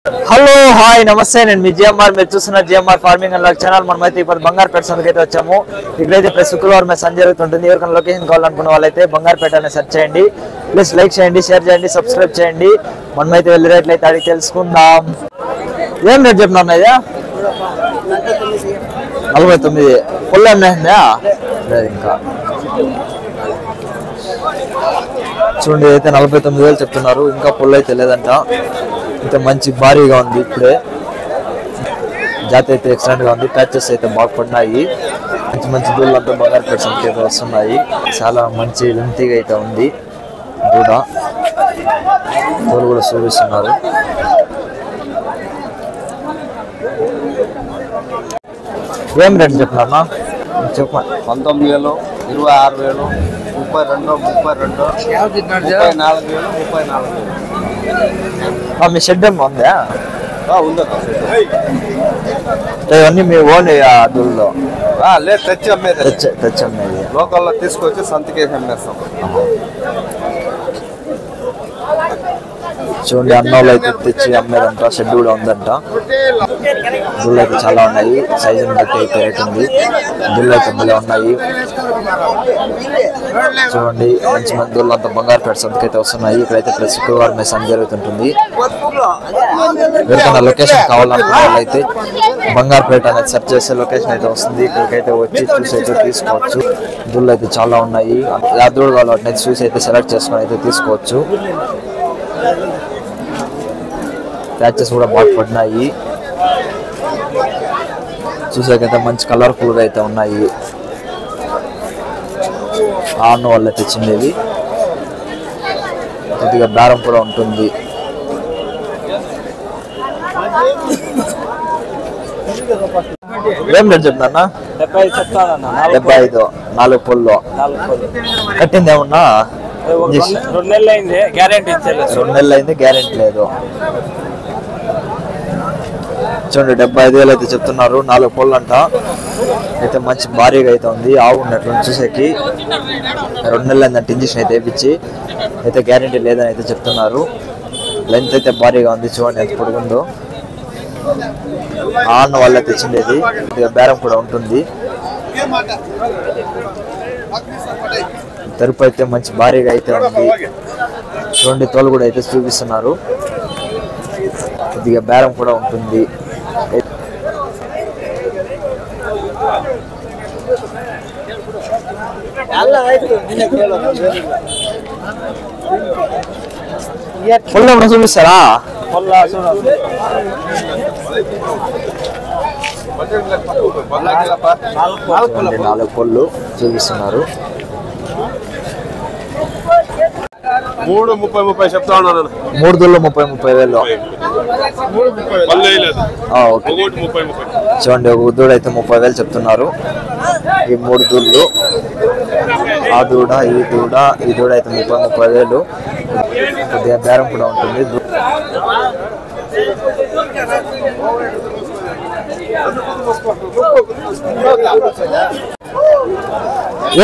Hello hi నమస్తే నేను మీ GMR మీరు చూస్తున్న జిఎంఆర్ ఫార్మింగ్ అండ్ ఛానల్ మనమైతే ఇప్పుడు బంగారుపేట సందుకైతే వచ్చాము ఇక్కడైతే ప్రతి శుక్రవారం సంజ జరుగుతుంటుంది ఎవరికైనా లొకేషన్ కావాలనుకున్న వాళ్ళైతే బంగారుపేట అని సెర్చ్ చేయండి ప్లీజ్ లైక్ చేయండి షేర్ చేయండి సబ్స్క్రైబ్ చేయండి మనమైతే వెళ్ళి రేట్లు అయితే అడిగి తెలుసుకుందాం ఏం రేట్ చెప్పినా ఇదా 49 ఫుల్ అమ్మేసిందా లేదు ఇంకా చూడండి అయితే 49,000 చెప్తున్నారు ఇంకా ఫుల్ అయితే లేదంట అయితే మంచి భారీగా ఉంది ఇప్పుడే జాతి అయితే ఎక్సలెంట్ గా ఉంది ప్యాచెస్ అయితే బాగుపడినాయి మంచి మంచి దూళ్ళంతా బంగారుపేట సంఖ్య అయితే వస్తున్నాయి చాలా మంచి లెంతీగా అయితే ఉంది కూడా తోలు కూడా చూపిస్తున్నారు ఏం రేట్ చెప్పినా చెప్ప 19,000 26,000 32 మీ షెడ్ ఏమో ఉందా ఉందా ఇవన్నీ మీ ఓన్ దూల్లో లేదు తెచ్చి అమ్మేది తెచ్చి అమ్మేది లోకల్లో తీసుకొచ్చి సంతకేసి అమ్మేస్తాం చూడండి అన్నోళ్ళు అయితే తెచ్చి అమ్మేదంట షెడ్ కూడా ఉందంట దుళ్ళు అయితే చాలా ఉన్నాయి సైజుని బట్టి అయితే రేట్ ఉంది దుళ్ళు అయితే భలే ఉన్నాయి చూడండి మంచి మంది దుళ్ళు అంతా బంగారుపేట సంతకైతే వస్తున్నాయి ఇక్కడైతే ప్రతి శుక్రవారం సంత జరుగుతుంటుంది ఎవరికైనా లొకేషన్ కావాలనుకున్న వాళ్ళైతే బంగారుపేట అనేది సెర్చ్ చేసే లొకేషన్ అయితే వస్తుంది ఇక్కడికైతే వచ్చి చూసి అయితే తీసుకోవచ్చు దుళ్ళు అయితే చాలా ఉన్నాయి ఆ దూడ కావాలంటే చూసి అయితే సెలెక్ట్ చేసుకొని అయితే తీసుకోవచ్చు ప్యాచెస్ కూడా బాగా పడినాయి చూసాకైతే మంచి కలర్ఫుల్ గా అయితే ఉన్నాయి ఆన్న వాళ్ళు తెచ్చిండేది కొద్దిగా బేరం కూడా ఉంటుంది ఏం రేట్ చెప్తున్నా 75 4 పుల్లో కట్టింది ఏమన్నా 2 నెలలు అయింది గ్యారెంటీ గ్యారెంటీ లేదు చూడండి 75,000 అయితే చెప్తున్నారు 4 పళ్ళు అంట అయితే మంచి భారీగా అయితే ఉంది ఆవు ఉన్నట్లు చూసేకి 2 నెలలు అయిందంటే ఇంజక్షన్ అయితే వేయించి అయితే గ్యారెంటీ లేదని అయితే చెప్తున్నారు లెంత్ అయితే భారీగా ఉంది చూడండి ఎంత పొడుగుందో ఆన్న వాళ్ళ తెచ్చిండేది బేరం కూడా ఉంటుంది తరుపు అయితే మంచి భారీగా అయితే ఉంది చూడండి తోలు కూడా అయితే చూపిస్తున్నారు కొద్దిగా బేరం కూడా ఉంటుంది ఫుల్ చూపిస్తారా 4 పళ్ళు చూపిస్తున్నారు 3,30,30 చెప్తా ఉన్నాను 3 దుళ్ళు 30,000 చూడండి ఒక దూడ అయితే 30,000 చెప్తున్నారు ఈ 3 దుళ్ళు ఆ దూడ ఈ దూడ అయితే 30,000 కొద్దిగా బేరం కూడా ఉంటుంది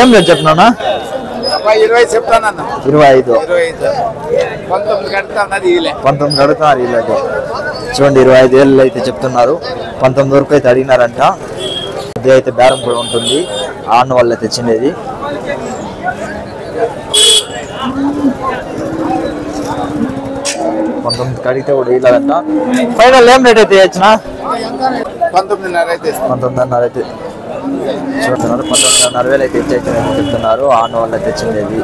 ఏం రేట్ చెప్తున్నా 20 చెప్తానన్నా 25 19 కడతానది 19 అడుగుతున్నారు వీళ్ళైతే చూడండి 25,000 అయితే చెప్తున్నారు 19 వరకు అయితే అడిగినారంట ఇది అయితే బేరం కూడా ఉంటుంది ఆన్న వాళ్ళు తెచ్చిండేది కడిగితే కూడా వీళ్ళదంట ఫైనల్ ఏం రేట్ అయితే ఇచ్చిన 19,500 అయితే 19,500 అయితే చూస్తున్నారు 19,500 అయితే ఇచ్చేయచ్చని చెప్తున్నారు ఆన్న వాళ్ళు తెచ్చిండేది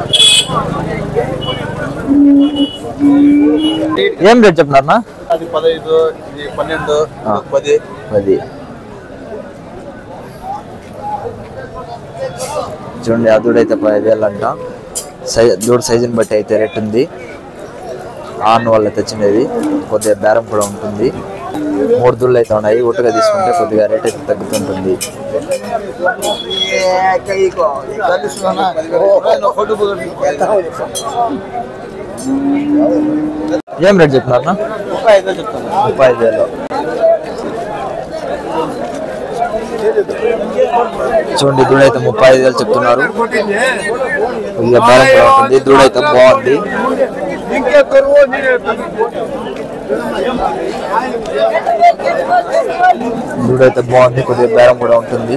ఏం రేట్ చెప్తున్నారన్నా 15 12 10 చూడండి ఆ దూడ అయితే 10,000 అంట దూడ సైజుని బట్టి అయితే రేట్ ఉంది ఆన్న వాళ్ళు తెచ్చినది కొద్దిగా బేరం కూడా ఉంటుంది 3 దుళ్ళు అయితే ఉన్నాయి ఒట్టుగా తీసుకుంటే కొద్దిగా రేట్ అయితే తగ్గుతుంటుంది ఏం రేట్ చెప్తున్నారన్నా 35,000 చూడండి దూడ అయితే 35,000 చెప్తున్నారు కొద్దిగా బేరం కూడా ఉంటుంది దూడ అయితే బాగుంది దూడ అయితే బాగుంది, కొద్దిగా బేరం కూడా ఉంటుంది.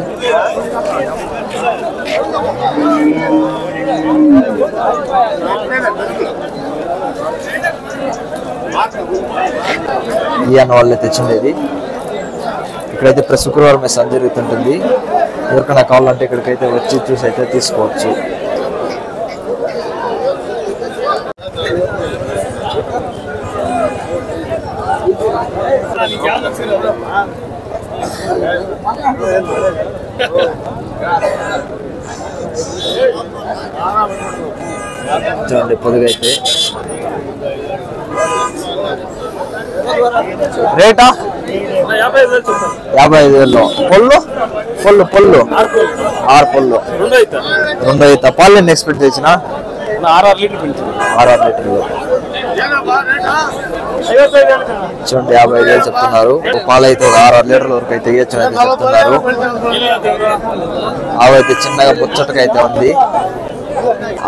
ఈ అన్న వాళ్ళే తెచ్చిండేది. ఇక్కడైతే ప్రతి శుక్రవారం సంత జరుగుతుంటుంది. ఎవరికైనా కావాలంటే ఇక్కడికైతే వచ్చి చూసి అయితే తీసుకోవచ్చు. చూడండి పొదుగైతే రేటా 55,000. పొల్లు 6 పొల్లు 2 అవుతా. పాలు ఎన్ని ఎక్స్పెక్ట్ చేసిన? 6 లీటర్లు. చూడండి 55,000 చెప్తున్నారు. పాలు అయితే ఒక 6 లీటర్ల వరకు అయితే ఇవ్వచ్చు అయితే చెప్తున్నారు. అవైతే చిన్నగా ముచ్చటగా అయితే ఉంది.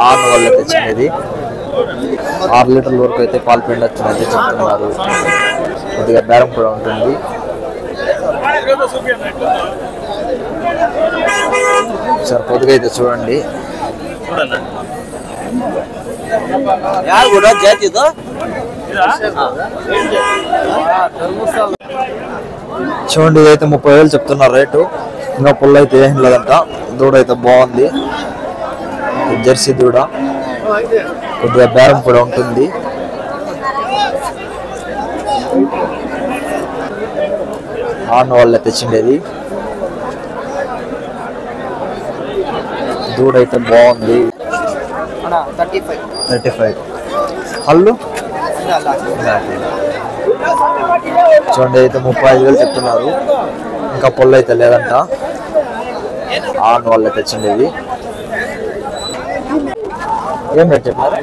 ఆరు వాళ్ళు తెచ్చినది 6 లీటర్ల వరకు అయితే పాలు పిండొచ్చు అయితే చెప్తున్నారు. కొద్దిగా బేరం కూడా ఉంటుంది. సార్ పొద్దుగా అయితే చూడండి. చూడండి ఇదైతే 30,000 చెప్తున్నారు రేటు. ఇంకా పుల్ల అయితే ఏం లేదంట. దూడ అయితే బాగుంది, జెర్సీ దూడ. కొద్దిగా బేరం కూడా ఉంటుంది. ఆన్ వాళ్ళే తెచ్చిండేది. దూడ అయితే బాగుంది. 35 హల్లు. చూడండి అయితే 35,000 చెప్తున్నారు. ఇంకా పొల్లు అయితే లేదంట. ఆన్ వాళ్ళే తెచ్చిండేది. ఏం రేట్ చెప్పారు?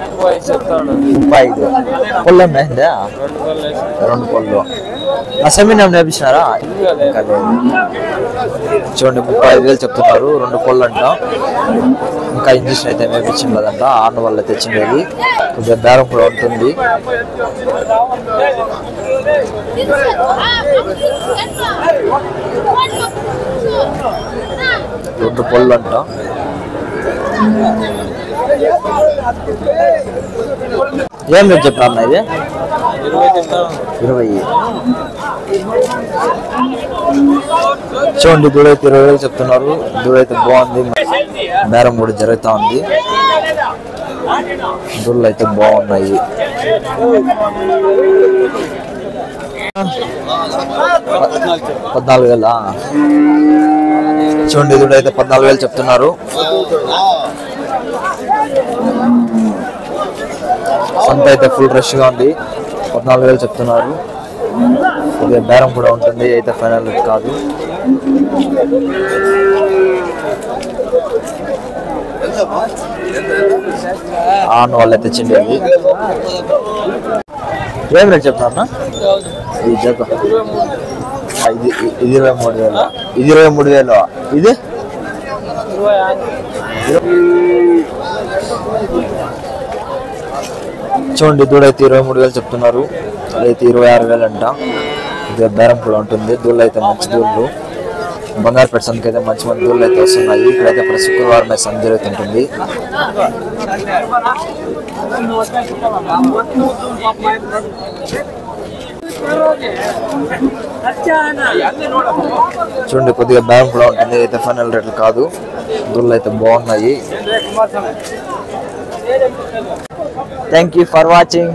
35. పొల్లు ఉన్నాయిందా? 2 పొల్లు. అసెంబ్లీ నేర్పించినారా? చూడండి 35,000 చెప్తున్నారు. 2 పొల్లు అంట. ఇంకా ఇంజక్షన్ అయితే నేర్పించింది కదంట. ఆన్ వల్ల తెచ్చిండేది. కొద్దిగా బేరం కూడా ఉంటుంది. రెండు పొల్లు అంట. ఏం రేట్ చెప్పారు అన్న ఇది? 20. చూడండి దూడైతే 20,000 చెప్తున్నారు. దూడైతే బాగుంది, బేరం కూడా జరుగుతూ ఉంది. దూడలు అయితే బాగున్నాయి. 14,000. చూడండి దూడైతే 14,000 చెప్తున్నారు. సంత అయితే ఫుల్ రష్ గా ఉంది. 14,000 చెప్తున్నారు. కొద్దిగా బేరం కూడా ఉంటుంది. అయితే ఫైనల్ కాదు. ఆన్ వాళ్ళే తెచ్చిండేది. ఏం రేట్ చెప్తున్నా? ఇది 23,000. ఇది 23,000. ఇది చూడండి దూడైతే 23,000 చెప్తున్నారు. అదైతే 26,000 అంట. ఇదే బేరం కూడా ఉంటుంది. దూళ్ళు అయితే మంచి దూళ్ళు. బంగారుపేట సంతకి అయితే మంచి మంచి దూళ్ళు అయితే వస్తున్నాయి. ఇక్కడైతే ప్రతి శుక్రవారం సంత జరుగుతుంటుంది. చూడండి కొద్దిగా బేరం కూడా ఉంటుంది. అయితే ఫైనల్ రేట్లు కాదు. దూళ్ళు అయితే బాగున్నాయి. Thank you for watching.